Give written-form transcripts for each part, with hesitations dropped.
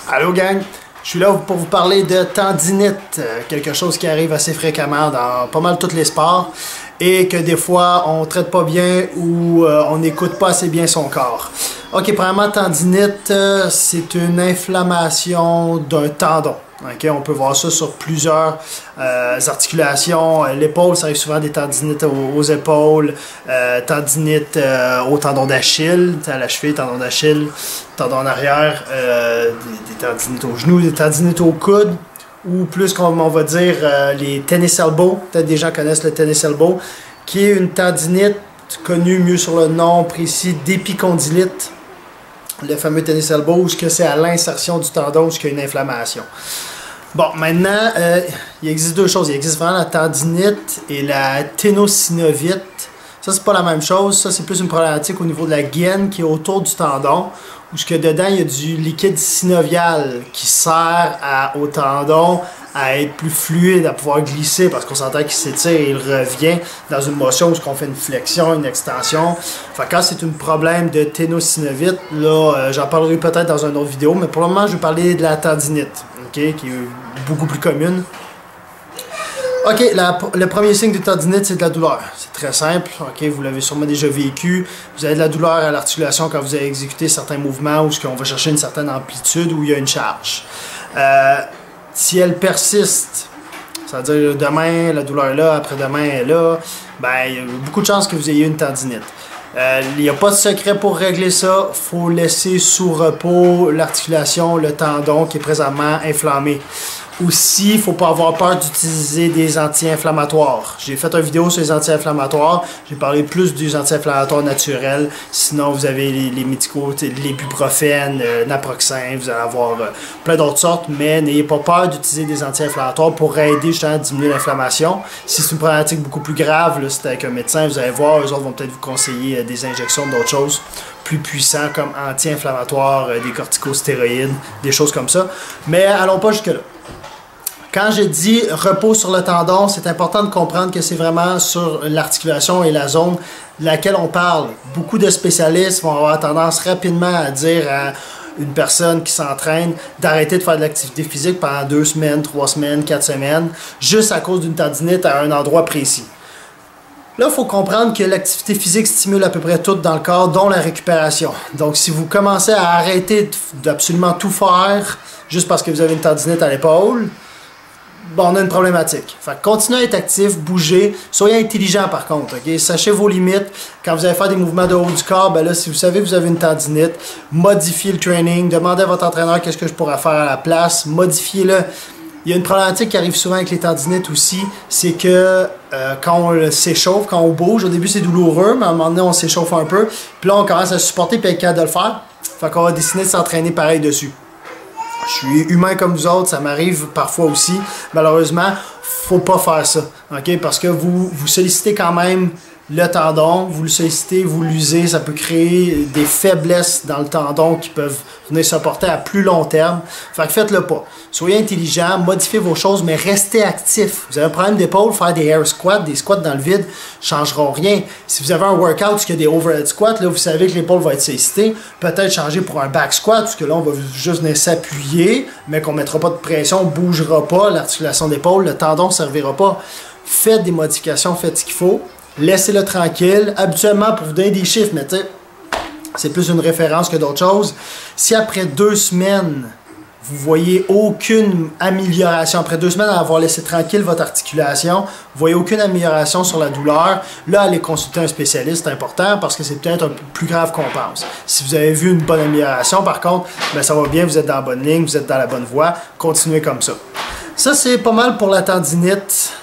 Allô gang, je suis là pour vous parler de tendinite, quelque chose qui arrive assez fréquemment dans pas mal tous les sports et que des fois on traite pas bien ou on n'écoute pas assez bien son corps. Ok, premièrement, tendinite, c'est une inflammation d'un tendon. Okay, on peut voir ça sur plusieurs articulations. L'épaule, ça arrive souvent des tendinites aux épaules, tendinite au tendon d'Achille, à la cheville, tendon d'Achille, tendon en arrière, des tendinites aux genoux, des tendinites au coude, ou plus comme on va dire les tennis elbow. Peut-être des gens connaissent le tennis elbow, qui est une tendinite connue mieux sur le nom précis d'épicondylite. Le fameux tennis elbow, où c'est à l'insertion du tendon où il y a une inflammation. Bon, maintenant, il existe deux choses. Il existe vraiment la tendinite et la ténosynovite. Ça, c'est pas la même chose. Ça, c'est plus une problématique au niveau de la gaine qui est autour du tendon, où dedans, il y a du liquide synovial qui sert au tendon à être plus fluide, à pouvoir glisser, parce qu'on s'entend qu'il s'étire et il revient dans une motion où on fait une flexion, une extension. Fait quand c'est un problème de ténosynovite, là, j'en parlerai peut-être dans une autre vidéo, mais pour le moment, je vais parler de la tendinite, okay, qui est beaucoup plus commune. Ok, le premier signe de tendinite, c'est de la douleur. C'est très simple, ok, vous l'avez sûrement déjà vécu. Vous avez de la douleur à l'articulation quand vous avez exécuté certains mouvements où on va chercher une certaine amplitude, où il y a une charge. Si elle persiste, c'est-à-dire demain, la douleur est là, après-demain elle est là, ben, il y a beaucoup de chances que vous ayez une tendinite. Il n'y a pas de secret pour régler ça. Il faut laisser sous repos l'articulation, le tendon qui est présentement inflammé. Aussi, il ne faut pas avoir peur d'utiliser des anti-inflammatoires. J'ai fait une vidéo sur les anti-inflammatoires. J'ai parlé plus des anti-inflammatoires naturels. Sinon, vous avez les médicaux, l'ibuprofène, naproxen, vous allez avoir plein d'autres sortes. Mais n'ayez pas peur d'utiliser des anti-inflammatoires pour aider justement à diminuer l'inflammation. Si c'est une problématique beaucoup plus grave, là, c'est avec un médecin, vous allez voir, eux autres vont peut-être vous conseiller des injections d'autres choses plus puissants comme anti-inflammatoires, des corticostéroïdes, des choses comme ça. Mais allons pas jusque-là. Quand je dis repos sur le tendon, c'est important de comprendre que c'est vraiment sur l'articulation et la zone de laquelle on parle. Beaucoup de spécialistes vont avoir tendance rapidement à dire à une personne qui s'entraîne d'arrêter de faire de l'activité physique pendant 2 semaines, 3 semaines, 4 semaines, juste à cause d'une tendinite à un endroit précis. Là, il faut comprendre que l'activité physique stimule à peu près tout dans le corps, dont la récupération. Donc, si vous commencez à arrêter d'absolument tout faire juste parce que vous avez une tendinite à l'épaule, bon, on a une problématique. Fait que continuez à être actif, bougez, soyez intelligent par contre, ok? Sachez vos limites. Quand vous allez faire des mouvements de haut du corps, ben là, si vous savez que vous avez une tendinite, modifiez le training, demandez à votre entraîneur qu'est-ce que je pourrais faire à la place, modifiez-le. Il y a une problématique qui arrive souvent avec les tendinites aussi, c'est que quand on s'échauffe, quand on bouge, au début c'est douloureux, mais à un moment donné on s'échauffe un peu, puis là on commence à supporter puis être capable de le faire, fait qu'on va décider de s'entraîner pareil dessus. Je suis humain comme vous autres, ça m'arrive parfois aussi. Malheureusement, faut pas faire ça, ok? Parce que vous sollicitez quand même le tendon, vous le sollicitez, vous l'usez, ça peut créer des faiblesses dans le tendon qui peuvent venir se porter à plus long terme. Fait que faites-le pas. Soyez intelligent, modifiez vos choses, mais restez actif. Vous avez un problème d'épaule, faire des air squats, des squats dans le vide, ne changeront rien. Si vous avez un workout qui a des overhead squats, là, vous savez que l'épaule va être sollicitée. Peut-être changer pour un back squat, parce que là, on va juste venir s'appuyer, mais qu'on ne mettra pas de pression, on ne bougera pas l'articulation d'épaule, le tendon ne servira pas. Faites des modifications, faites ce qu'il faut. Laissez-le tranquille. Habituellement, pour vous donner des chiffres, mais tu sais, c'est plus une référence que d'autres choses. Si après 2 semaines, vous voyez aucune amélioration, après 2 semaines à avoir laissé tranquille votre articulation, vous voyez aucune amélioration sur la douleur, là, allez consulter un spécialiste, c'est important parce que c'est peut-être un peu plus grave qu'on pense. Si vous avez vu une bonne amélioration, par contre, ben, ça va bien, vous êtes dans la bonne ligne, vous êtes dans la bonne voie, continuez comme ça. Ça, c'est pas mal pour la tendinite.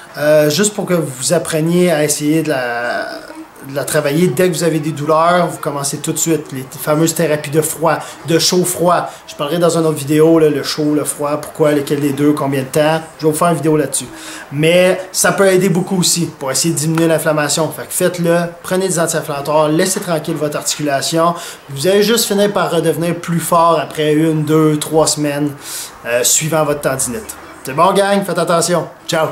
Juste pour que vous appreniez à essayer de la travailler dès que vous avez des douleurs, vous commencez tout de suite. Les fameuses thérapies de froid, de chaud-froid. Je parlerai dans une autre vidéo, là, le chaud, le froid, pourquoi, lequel des deux, combien de temps. Je vais vous faire une vidéo là-dessus. Mais ça peut aider beaucoup aussi pour essayer de diminuer l'inflammation. Fait que faites-le, prenez des anti-inflammatoires, laissez tranquille votre articulation. Vous allez juste finir par redevenir plus fort après 1, 2, 3 semaines suivant votre tendinite. C'est bon, gang? Faites attention. Ciao!